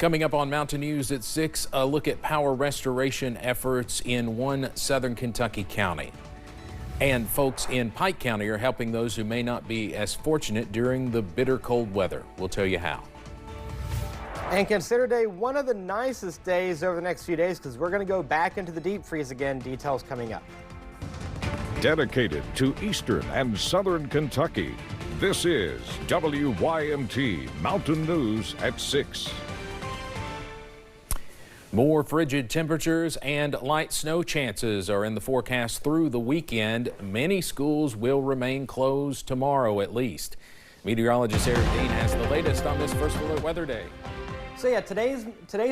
Coming up on Mountain News at 6, a look at power restoration efforts in one southern Kentucky county. And folks in Pike County are helping those who may not be as fortunate during the bitter cold weather. We'll tell you how. And consider today one of the nicest days over the next few days because we're going to go back into the deep freeze again. Details coming up. Dedicated to eastern and southern Kentucky, this is WYMT Mountain News at 6. More frigid temperatures and light snow chances are in the forecast through the weekend. Many schools will remain closed tomorrow at least. Meteorologist Eric Dean has the latest on this First Alert Weather Day. So yeah, today's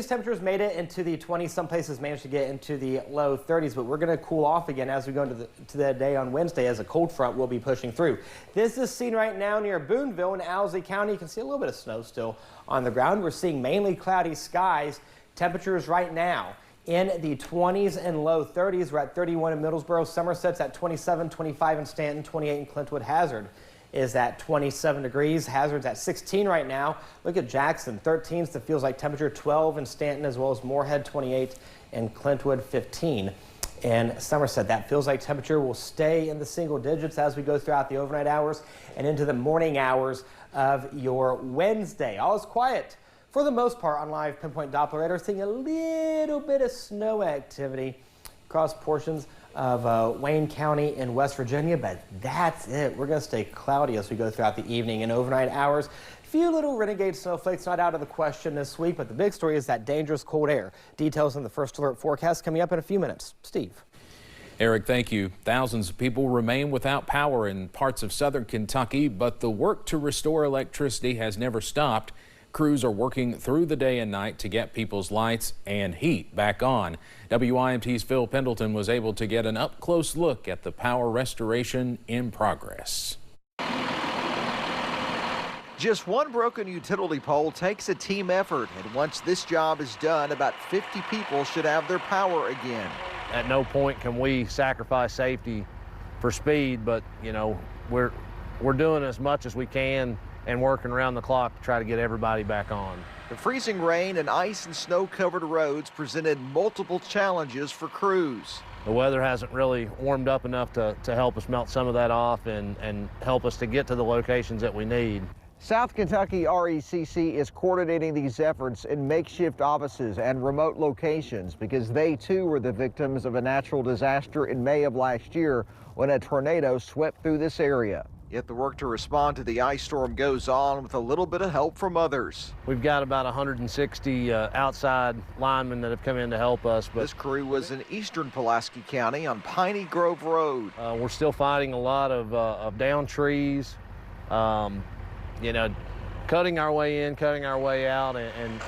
temperatures made it into the 20s. Some places managed to get into the low 30s, but we're going to cool off again as we go into the day on Wednesday as a cold front will be pushing through. This is seen right now near Boonville in Owsley County. You can see a little bit of snow still on the ground. We're seeing mainly cloudy skies. Temperatures right now in the 20s and low 30s. We're at 31 in Middlesboro. Somerset's at 27, 25 in Stanton, 28 in Clintwood. Hazard is at 27 degrees. Hazard's at 16 right now. Look at Jackson, 13's the feels like temperature, 12 in Stanton, as well as Moorhead, 28 and Clintwood, 15 in Somerset. That feels like temperature will stay in the single digits as we go throughout the overnight hours and into the morning hours of your Wednesday. All is quiet for the most part on live pinpoint Doppler radar, seeing a little bit of snow activity across portions of Wayne County in West Virginia, but that's it. We're going to stay cloudy as we go throughout the evening and overnight hours. A few little renegade snowflakes not out of the question this week, but the big story is that dangerous cold air. Details in the First Alert forecast coming up in a few minutes. Steve. Eric, thank you. Thousands of people remain without power in parts of southern Kentucky, but the work to restore electricity has never stopped. Crews are working through the day and night to get people's lights and heat back on. WYMT's Phil Pendleton was able to get an up-close look at the power restoration in progress. Just one broken utility pole takes a team effort, and once this job is done, about 50 people should have their power again. At no point can we sacrifice safety for speed, but you know, we're doing as much as we can and working around the clock to try to get everybody back on. The freezing rain and ice and snow-covered roads presented multiple challenges for crews. The weather hasn't really warmed up enough to help us melt some of that off and help us to get to the locations that we need. South Kentucky RECC is coordinating these efforts in makeshift offices and remote locations because they too were the victims of a natural disaster in May of last year when a tornado swept through this area. Yet the work to respond to the ice storm goes on with a little bit of help from others. We've got about 160 outside linemen that have come in to help us. But this crew was in eastern Pulaski County on Piney Grove Road. We're still fighting a lot of down trees, you know, cutting our way in, cutting our way out, and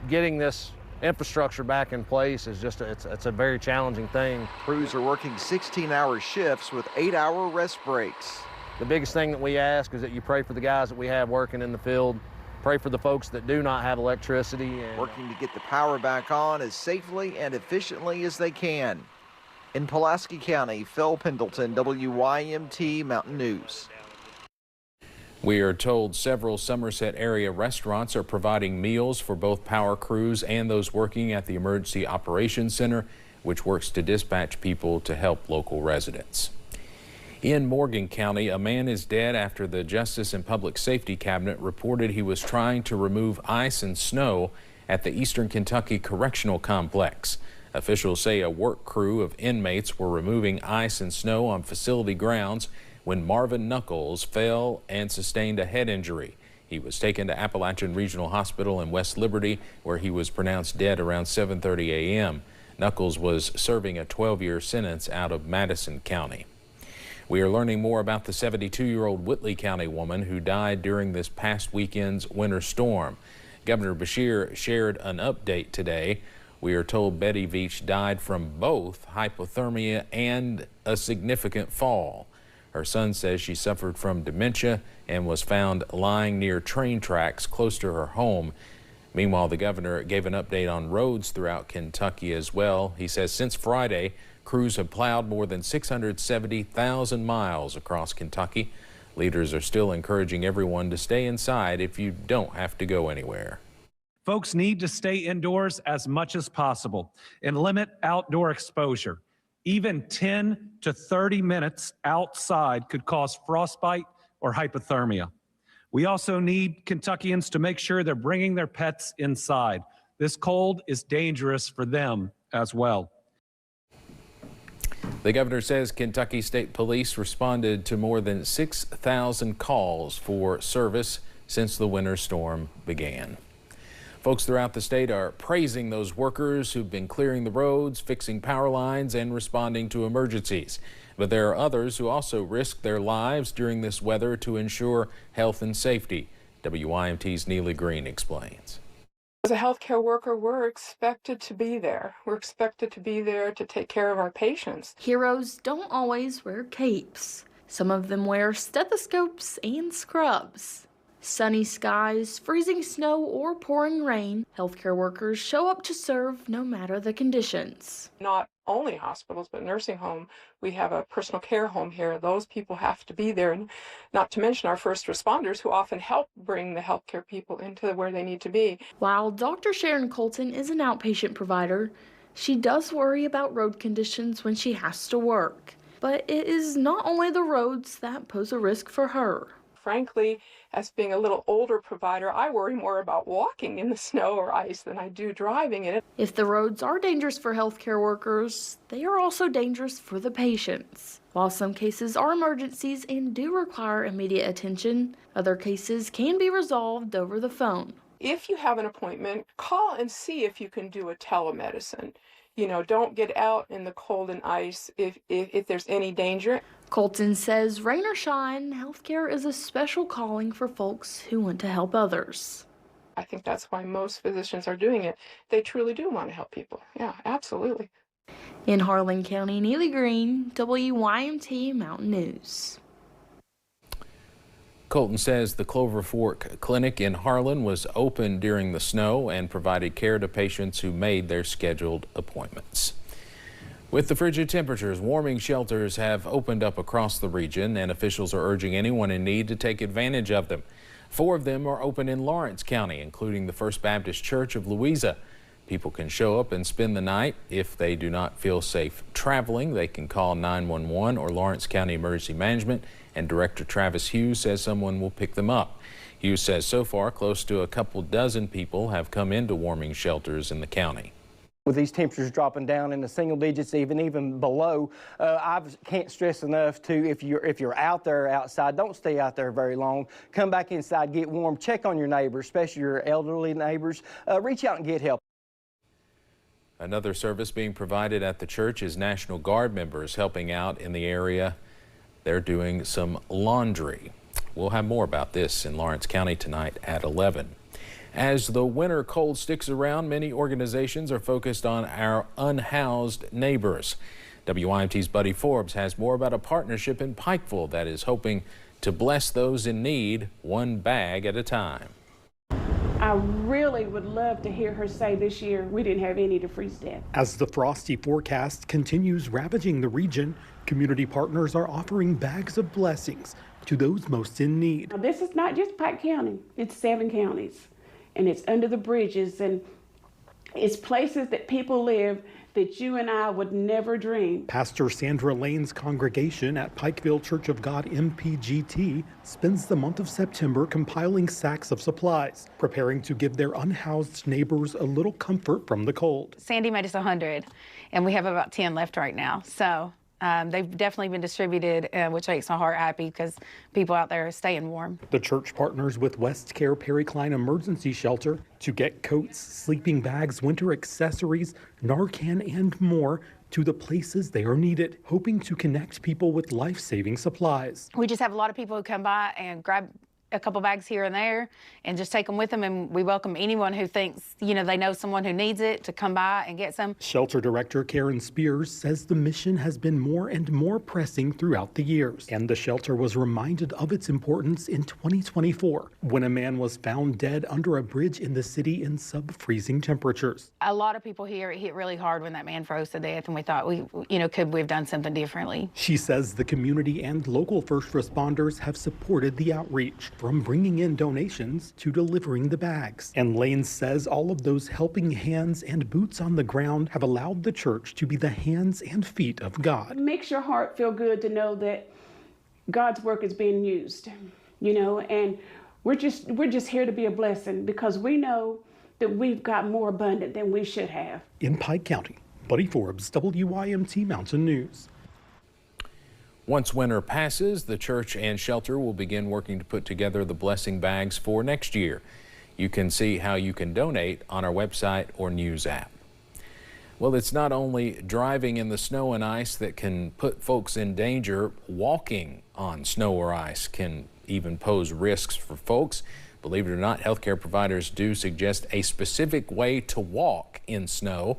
getting this infrastructure back in place is just it's a very challenging thing. Crews are working 16-hour shifts with 8-hour rest breaks. The biggest thing that we ask is that you pray for the guys that we have working in the field, pray for the folks that do not have electricity. And working to get the power back on as safely and efficiently as they can. In Pulaski County, Phil Pendleton, WYMT Mountain News. We are told several Somerset area restaurants are providing meals for both power crews and those working at the Emergency Operations Center, which works to dispatch people to help local residents. In Morgan County, a man is dead after the Justice and Public Safety Cabinet reported he was trying to remove ice and snow at the Eastern Kentucky Correctional Complex. Officials say a work crew of inmates were removing ice and snow on facility grounds when Marvin Knuckles fell and sustained a head injury. He was taken to Appalachian Regional Hospital in West Liberty, where he was pronounced dead around 7:30 a.m. Knuckles was serving a 12-year sentence out of Madison County. We are learning more about the 72-year-old Whitley County woman who died during this past weekend's winter storm. Governor Beshear shared an update today. We are told Betty Veach died from both hypothermia and a significant fall. Her son says she suffered from dementia and was found lying near train tracks close to her home. Meanwhile, the governor gave an update on roads throughout Kentucky as well. He says since Friday, crews have plowed more than 670,000 miles across Kentucky. Leaders are still encouraging everyone to stay inside if you don't have to go anywhere. Folks need to stay indoors as much as possible and limit outdoor exposure. Even 10 to 30 minutes outside could cause frostbite or hypothermia. We also need Kentuckians to make sure they're bringing their pets inside. This cold is dangerous for them as well. The governor says Kentucky State Police responded to more than 6,000 calls for service since the winter storm began. Folks throughout the state are praising those workers who've been clearing the roads, fixing power lines, and responding to emergencies. But there are others who also risk their lives during this weather to ensure health and safety. WYMT's Neely Green explains. As a healthcare worker, we're expected to be there. We're expected to be there to take care of our patients. Heroes don't always wear capes. Some of them wear stethoscopes and scrubs. Sunny skies, freezing snow, or pouring rain, healthcare workers show up to serve no matter the conditions. Not only hospitals, but nursing home. We have a personal care home here. Those people have to be there, and not to mention our first responders who often help bring the healthcare people into where they need to be. While Dr. Sharon Colton is an outpatient provider, she does worry about road conditions when she has to work. But it is not only the roads that pose a risk for her. Frankly, as being a little older provider, I worry more about walking in the snow or ice than I do driving in it. If the roads are dangerous for healthcare workers, they are also dangerous for the patients. While some cases are emergencies and do require immediate attention, other cases can be resolved over the phone. If you have an appointment, call and see if you can do a telemedicine. You know, don't get out in the cold and ice if there's any danger. Colton says rain or shine, healthcare is a special calling for folks who want to help others. I think that's why most physicians are doing it. They truly do want to help people. Yeah, absolutely. In Harlan County, Neely Green, WYMT Mountain News. Colton says the Clover Fork Clinic in Harlan was open during the snow and provided care to patients who made their scheduled appointments. With the frigid temperatures, warming shelters have opened up across the region, and officials are urging anyone in need to take advantage of them. 4 of them are open in Lawrence County, including the First Baptist Church of Louisa. People can show up and spend the night. If they do not feel safe traveling, they can call 911 or Lawrence County Emergency Management, and Director Travis Hughes says someone will pick them up. Hughes says so far close to a couple dozen people have come into warming shelters in the county. With these temperatures dropping down in the single digits, even below, I can't stress enough to, if you're out there outside, don't stay out there very long. Come back inside, get warm, check on your neighbors, especially your elderly neighbors. Reach out and get help. Another service being provided at the church is National Guard members helping out in the area. They're doing some laundry. We'll have more about this in Lawrence County tonight at 11. As the winter cold sticks around, many organizations are focused on our unhoused neighbors. WYMT's Buddy Forbes has more about a partnership in Pikeville that is hoping to bless those in need one bag at a time. I really would love to hear her say this year we didn't have any to freeze to death. As the frosty forecast continues ravaging the region, community partners are offering bags of blessings to those most in need. Now, this is not just Pike County, it's 7 counties. And it's under the bridges, and it's places that people live that you and I would never dream. Pastor Sandra Lane's congregation at Pikeville Church of God MPGT spends the month of September compiling sacks of supplies, preparing to give their unhoused neighbors a little comfort from the cold. Sandy made us 100, and we have about 10 left right now. So they've definitely been distributed, which makes my heart happy because people out there are staying warm. The church partners with West Care Perry Klein Emergency Shelter to get coats, sleeping bags, winter accessories, Narcan, and more to the places they are needed, hoping to connect people with life-saving supplies. We just have a lot of people who come by and grab a couple bags here and there and just take them with them, and we welcome anyone who thinks, you know, they know someone who needs it to come by and get some. Shelter Director Karen Spears says the mission has been more and more pressing throughout the years, and the shelter was reminded of its importance in 2024 when a man was found dead under a bridge in the city in sub-freezing temperatures. A lot of people here, it hit really hard when that man froze to death, and we thought, could we have done something differently? She says the community and local first responders have supported the outreach. from bringing in donations to delivering the bags. And Lane says all of those helping hands and boots on the ground have allowed the church to be the hands and feet of God. It makes your heart feel good to know that God's work is being used, you know, and we're just here to be a blessing because we know that we've got more abundant than we should have. In Pike County, Buddy Forbes, WYMT Mountain News. Once winter passes, the church and shelter will begin working to put together the blessing bags for next year. You can see how you can donate on our website or news app. Well, it's not only driving in the snow and ice that can put folks in danger. Walking on snow or ice can even pose risks for folks. Believe it or not, healthcare providers do suggest a specific way to walk in snow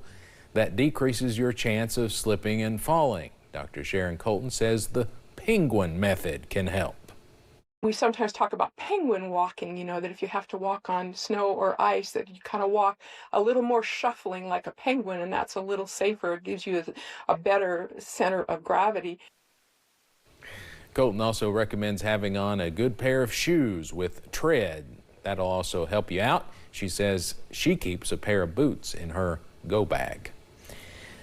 that decreases your chance of slipping and falling. Dr. Sharon Colton says the penguin method can help. We sometimes talk about penguin walking, you know, that if you have to walk on snow or ice, that you kind of walk a little more shuffling like a penguin, and that's a little safer. It gives you a better center of gravity. Colton also recommends having on a good pair of shoes with tread. That'll also help you out. She says she keeps a pair of boots in her go bag.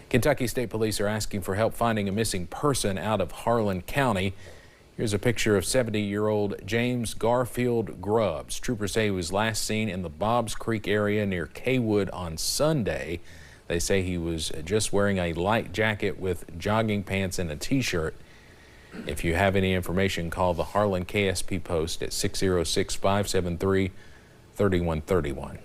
Kentucky State Police are asking for help finding a missing person out of Harlan County. Here's a picture of 70-year-old James Garfield Grubbs. Troopers say he was last seen in the Bobs Creek area near Kaywood on Sunday. They say he was just wearing a light jacket with jogging pants and a t-shirt. If you have any information, call the Harlan KSP post at 606-573-3131.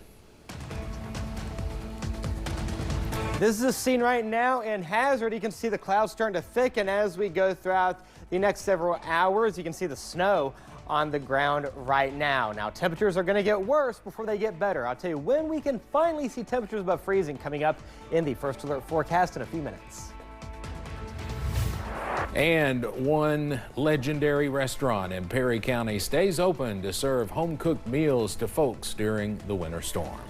This is a scene right now in Hazard. You can see the clouds starting to thicken as we go throughout the next several hours. You can see the snow on the ground right now. Now, temperatures are going to get worse before they get better. I'll tell you when we can finally see temperatures above freezing coming up in the First Alert forecast in a few minutes. And one legendary restaurant in Perry County stays open to serve home-cooked meals to folks during the winter storm.